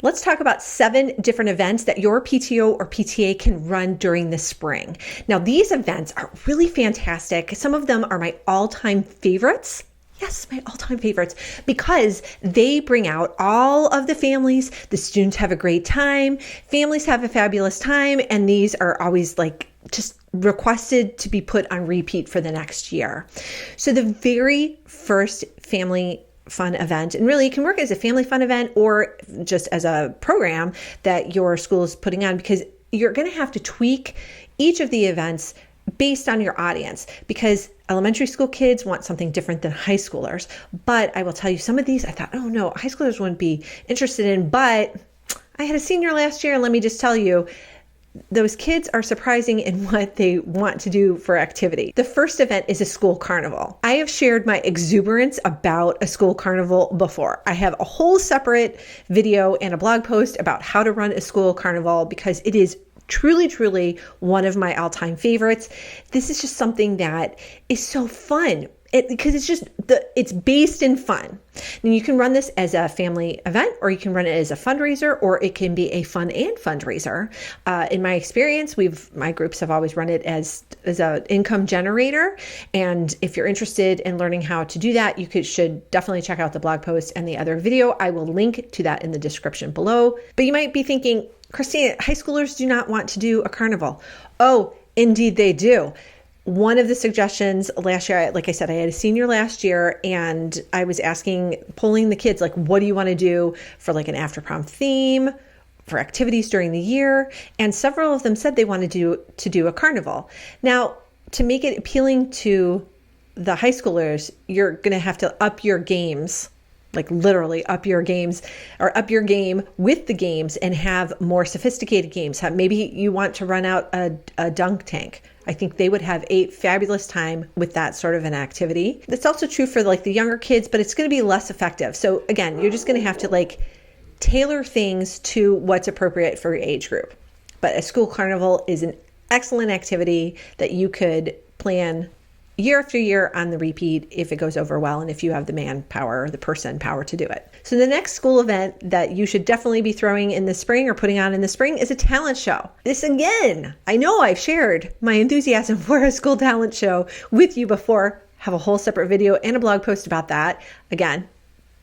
Let's talk about 7 different events that your PTO or PTA can run during the spring. Now, these events are really fantastic. Some of them are my all-time favorites. Yes, my all-time favorites, because they bring out all of the families. The students have a great time. Families have a fabulous time. And these are always like just requested to be put on repeat for the next year. So the very first family fun event, and really it can work as a family fun event or just as a program that your school is putting on, because you're going to have to tweak each of the events based on your audience, because elementary school kids want something different than high schoolers. But I will tell you, some of these I thought, oh no, high schoolers wouldn't be interested in, but I had a senior last year, and let me just tell you, those kids are surprising in what they want to do for activity. The first event is a school carnival. I have shared my exuberance about a school carnival before. I have a whole separate video and a blog post about how to run a school carnival, because it is truly, truly one of my all-time favorites. This is just something that is so fun. Because it's based in fun. And you can run this as a family event, or you can run it as a fundraiser, or it can be a fun and fundraiser. In my experience, my groups have always run it as an income generator. And if you're interested in learning how to do that, you should definitely check out the blog post and the other video. I will link to that in the description below. But you might be thinking, Christina, high schoolers do not want to do a carnival. Oh, indeed they do. One of the suggestions last year, like I said, I had a senior last year, and I was polling the kids, like, what do you want to do for like an after prom theme, for activities during the year? And several of them said they wanted to do a carnival. Now, to make it appealing to the high schoolers, you're going to have to up your games, like literally up your games, or up your game with the games, and have more sophisticated games. Maybe you want to run out a dunk tank. I think they would have a fabulous time with that sort of an activity. That's also true for like the younger kids, but it's going to be less effective. So again, you're just going to have to like tailor things to what's appropriate for your age group. But a school carnival is an excellent activity that you could plan year after year on the repeat if it goes over well, and if you have the manpower or the person power to do it. So the next school event that you should definitely be throwing in the spring or putting on in the spring is a talent show. This, again, I know I've shared my enthusiasm for a school talent show with you before. Have a whole separate video and a blog post about that. Again,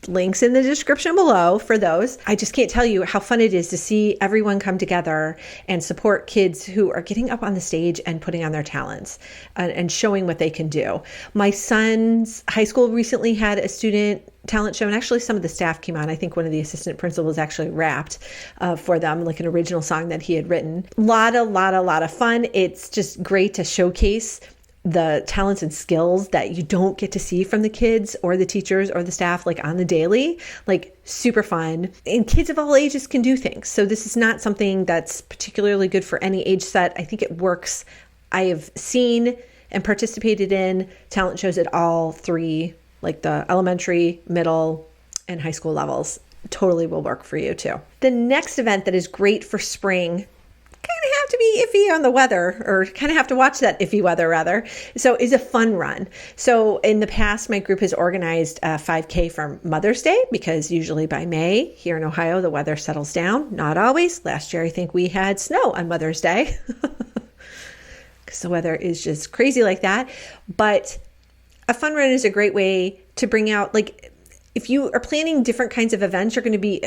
links in the description below for those. I just can't tell you how fun it is to see everyone come together and support kids who are getting up on the stage and putting on their talents and showing what they can do. My son's high school recently had a student talent show, and actually some of the staff came on. I think one of the assistant principals actually rapped for them, like an original song that he had written. Lot of fun. It's just great to showcase the talents and skills that you don't get to see from the kids or the teachers or the staff like on the daily. Like, super fun. And kids of all ages can do things. So this is not something that's particularly good for any age set. I think it works. I have seen and participated in talent shows at all 3, like the elementary, middle, and high school levels. Totally will work for you too. The next event that is great for spring, kind of have to be iffy on the weather, or kind of have to watch that iffy weather rather. So is a fun run. So in the past, my group has organized a 5K for Mother's Day, because usually by May here in Ohio, the weather settles down. Not always. Last year, I think we had snow on Mother's Day because the weather is just crazy like that. But a fun run is a great way to bring out, like, if you are planning different kinds of events, you're going to be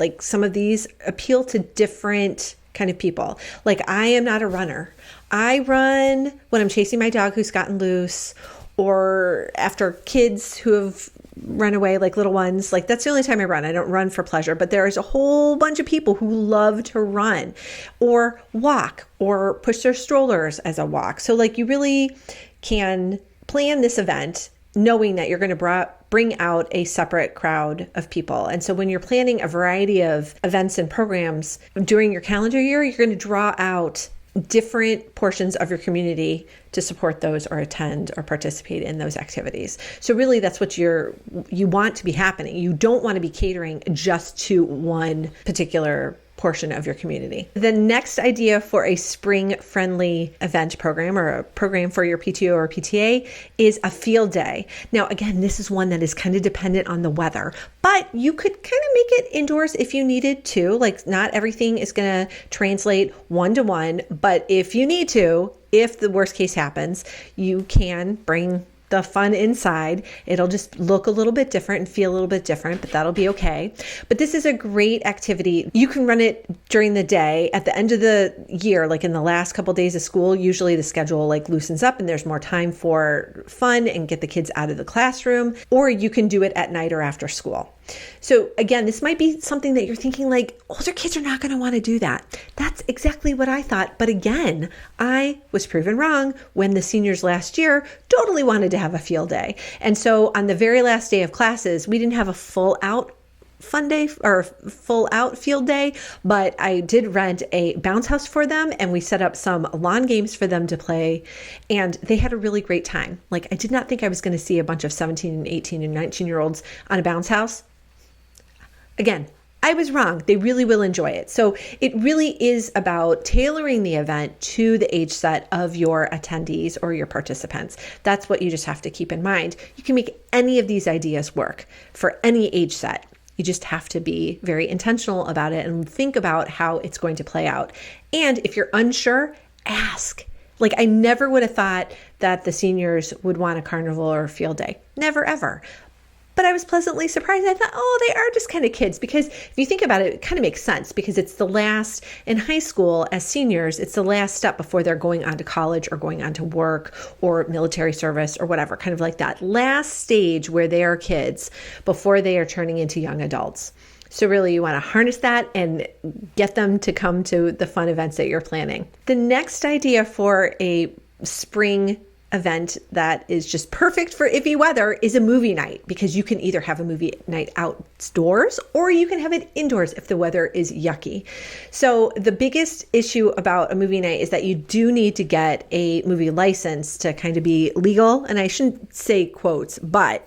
like, some of these appeal to different kind of people. Like, I am not a runner. I run when I'm chasing my dog who's gotten loose, or after kids who have run away, like little ones. Like, that's the only time I run. I don't run for pleasure, but there's a whole bunch of people who love to run or walk or push their strollers as a walk. So like, you really can plan this event knowing that you're going to bring out a separate crowd of people. And so when you're planning a variety of events and programs during your calendar year, you're going to draw out different portions of your community to support those or attend or participate in those activities. So really, that's what you want to be happening. You don't want to be catering just to one particular portion of your community. The next idea for a spring-friendly event program or a program for your PTO or PTA is a field day. Now, again, this is one that is kind of dependent on the weather, but you could kind of make it indoors if you needed to. Like, not everything is going to translate one-to-one, but if you need to, if the worst case happens, you can bring the fun inside. It'll just look a little bit different and feel a little bit different, but that'll be okay. But this is a great activity. You can run it during the day. At the end of the year, like in the last couple of days of school, usually the schedule like loosens up and there's more time for fun and get the kids out of the classroom, or you can do it at night or after school. So again, this might be something that you're thinking like, older kids are not going to want to do that. That's exactly what I thought. But again, I was proven wrong when the seniors last year totally wanted to have a field day. And so on the very last day of classes, we didn't have a full out fun day or full out field day, but I did rent a bounce house for them and we set up some lawn games for them to play, and they had a really great time. Like, I did not think I was going to see a bunch of 17 and 18 and 19-year-olds on a bounce house. Again, I was wrong. They really will enjoy it. So it really is about tailoring the event to the age set of your attendees or your participants. That's what you just have to keep in mind. You can make any of these ideas work for any age set. You just have to be very intentional about it and think about how it's going to play out. And if you're unsure, ask. Like, I never would have thought that the seniors would want a carnival or a field day. Never, ever. But I was pleasantly surprised. I thought, oh, they are just kind of kids. Because if you think about it, it kind of makes sense because it's the last, in high school as seniors, it's the last step before they're going on to college or going on to work or military service or whatever, kind of like that last stage where they are kids before they are turning into young adults. So really, you want to harness that and get them to come to the fun events that you're planning. The next idea for a spring event that is just perfect for iffy weather is a movie night, because you can either have a movie night outdoors or you can have it indoors if the weather is yucky. So the biggest issue about a movie night is that you do need to get a movie license to kind of be legal. And I shouldn't say quotes, but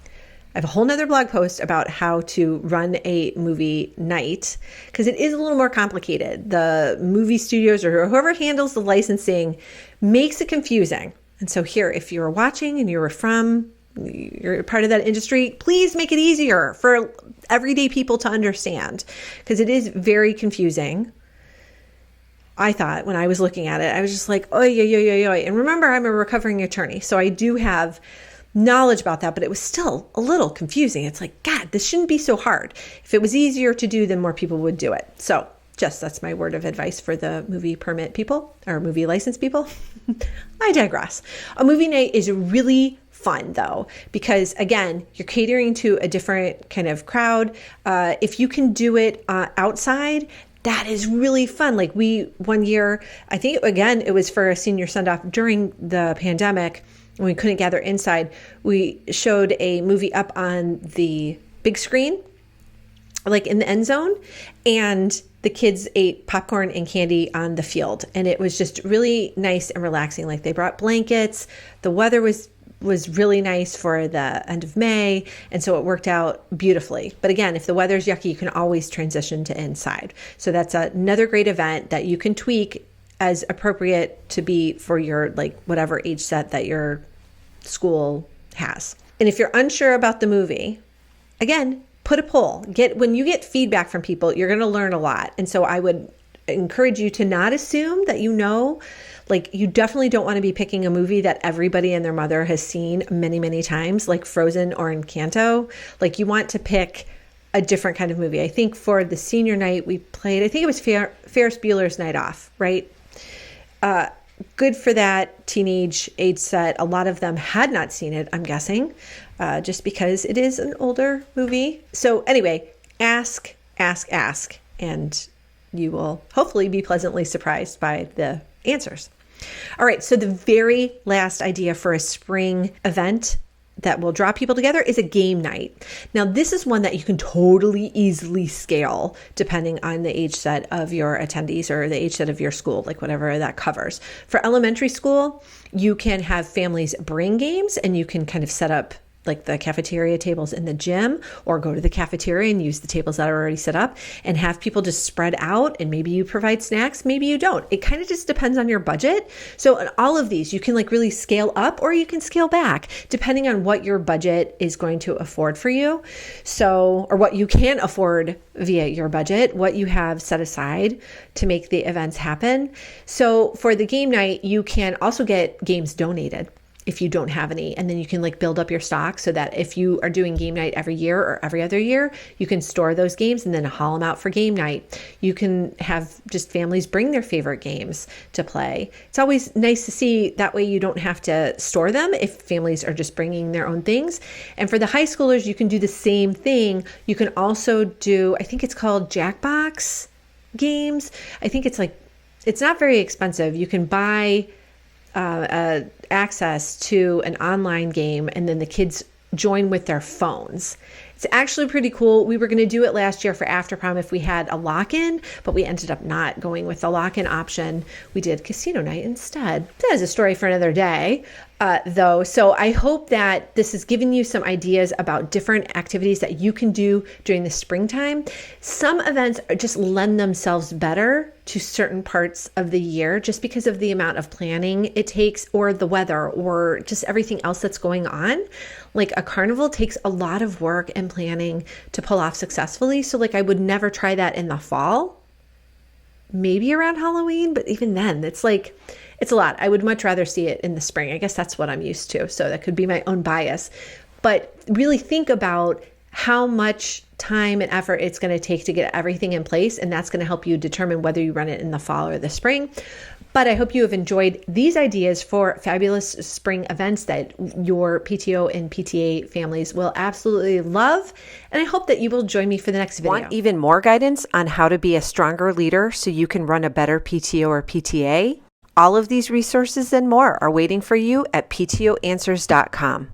I have a whole nother blog post about how to run a movie night because it is a little more complicated. The movie studios or whoever handles the licensing makes it confusing. And so here, if you're watching and you're part of that industry, please make it easier for everyday people to understand, because it is very confusing. I thought when I was looking at it, I was just like, oh, yeah. And remember, I'm a recovering attorney, so I do have knowledge about that, but it was still a little confusing. It's like, God, this shouldn't be so hard. If it was easier to do, then more people would do it. So that's my word of advice for the movie permit people or movie license people. I digress. A movie night is really fun though, because again, you're catering to a different kind of crowd. If you can do it outside, that is really fun. Like one year, I think again, it was for a senior send-off during the pandemic when we couldn't gather inside. We showed a movie up on the big screen, like in the end zone, and the kids ate popcorn and candy on the field. And it was just really nice and relaxing. Like, they brought blankets. The weather was really nice for the end of May. And so it worked out beautifully. But again, if the weather's yucky, you can always transition to inside. So that's another great event that you can tweak as appropriate to be for your, like, whatever age set that your school has. And if you're unsure about the movie, again, put a poll. When you get feedback from people, you're going to learn a lot. And so I would encourage you to not assume that like, you definitely don't want to be picking a movie that everybody and their mother has seen many, many times, like Frozen or Encanto. Like, you want to pick a different kind of movie. I think for the senior night we played, I think it was Ferris Bueller's Night Off, right? Good for that teenage age set. A lot of them had not seen it, I'm guessing, just because it is an older movie. So anyway, ask, and you will hopefully be pleasantly surprised by the answers. All right, so the very last idea for a spring event that will draw people together is a game night. Now, this is one that you can totally easily scale depending on the age set of your attendees or the age set of your school, like whatever that covers. For elementary school, you can have families bring games and you can kind of set up like the cafeteria tables in the gym, or go to the cafeteria and use the tables that are already set up and have people just spread out, and maybe you provide snacks, maybe you don't. It kind of just depends on your budget. So in all of these, you can like really scale up or you can scale back depending on what your budget is going to afford for you. So, or what you can afford via your budget, what you have set aside to make the events happen. So for the game night, you can also get games donated if you don't have any. And then you can like build up your stock so that if you are doing game night every year or every other year, you can store those games and then haul them out for game night. You can have just families bring their favorite games to play. It's always nice to see that way you don't have to store them if families are just bringing their own things. And for the high schoolers, you can do the same thing. You can also do, I think it's called Jackbox games. I think it's not very expensive. You can buy access to an online game and then the kids join with their phones. It's actually pretty cool. We were going to do it last year for after prom if we had a lock-in, but we ended up not going with the lock-in option. We did casino night instead. That is a story for another day, though. So I hope that this has given you some ideas about different activities that you can do during the springtime. Some events just lend themselves better to certain parts of the year just because of the amount of planning it takes, or the weather, or just everything else that's going on. Like a carnival takes a lot of work and planning to pull off successfully. So like I would never try that in the fall, maybe around Halloween, but even then it's a lot. I would much rather see it in the spring. I guess that's what I'm used to. So that could be my own bias, but really think about how much time and effort it's going to take to get everything in place. And that's going to help you determine whether you run it in the fall or the spring. But I hope you have enjoyed these ideas for fabulous spring events that your PTO and PTA families will absolutely love. And I hope that you will join me for the next video. Want even more guidance on how to be a stronger leader so you can run a better PTO or PTA? All of these resources and more are waiting for you at PTOanswers.com.